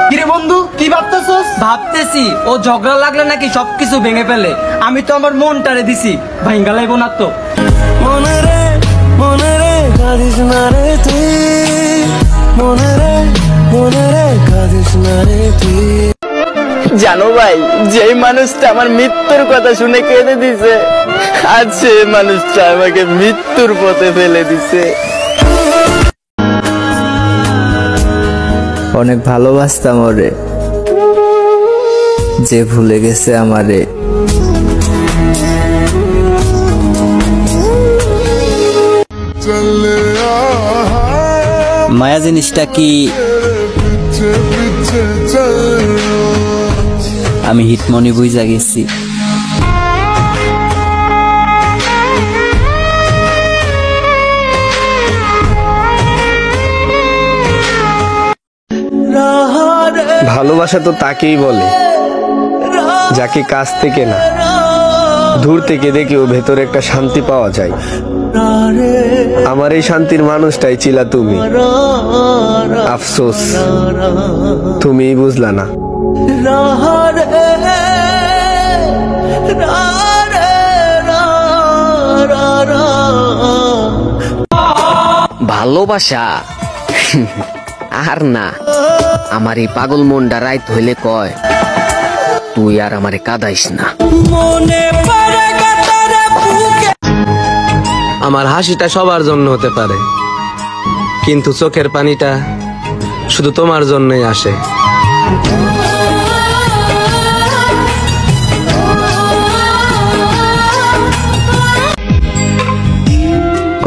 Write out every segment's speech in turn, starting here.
কিরে বন্ধু কি ভাবতেছস? ভাবতেছি ও ঝগড়া লাগলে নাকি সবকিছু ভেঙে ফেলে। আমি তো আমার মনটারে দিছি, ভাঙ্গা লাইবো না তো। মনে রে কাঁদিস না রে তুই, মনে রে কাঁদিস না রে তুই। জানো ভাই, যেই মানুষটা আমার মৃত্যুর কথা শুনে কেঁদে দিছে, আজ সে মানুষটা আমাকে মৃত্যুর পথে ফেলে দিছে। অনেক ভালোবাসতাম ওরে, যে ভুলে গেছে আমারে। মায়া জিনিসটা কি আমি হিটমনি বুঝা গেছি। ভালোবাসা তো তাকেই বলে যাকে কাছ থেকে না, দূর থেকে দেখেও ভেতরে একটা শান্তি পাওয়া যায়। আমার এই শান্তির মানুষটাই ছিলা তুমি। আফসোস তুমি বুঝলা না। ভালোবাসা আর না, আমার এই পাগল মনটা রাইত হইলে কয় তুই আর আমারে কাঁদাইস না। আমার হাসিটা সবার জন্য হতে পারে, কিন্তু চোখের পানিটা শুধু তোমার জন্যই আসে।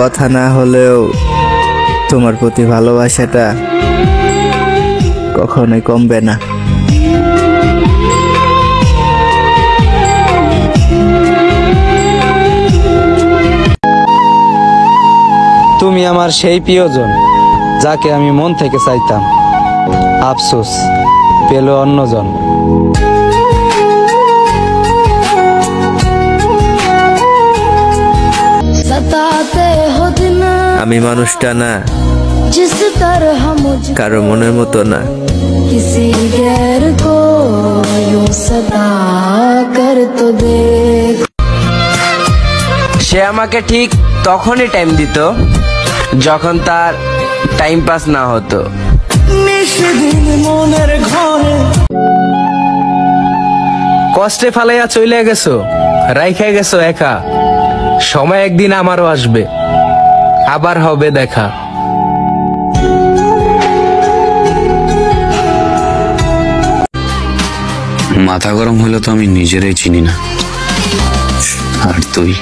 কথা না হলেও তোমার প্রতি ভালোবাসাটা কখনোই কমবে না। তুমি আমার সেই প্রিয়জন যাকে আমি মন থেকে চাইতাম, আফসোস পেল অন্যজন। আমি মানুষটা না, কারো মনের মতো না। সে আমাকে ঠিক তখনই টাইম দিত যখন তার টাইম পাস না হতো। কষ্টে ফালাইয়া চলে গেছো, রাইখা গেছো একা। সময় একদিন আমারও আসবে, আবার হবে দেখা। মাথা গরম হলে তো আমি নিজেরাই চিনি না, আর তুই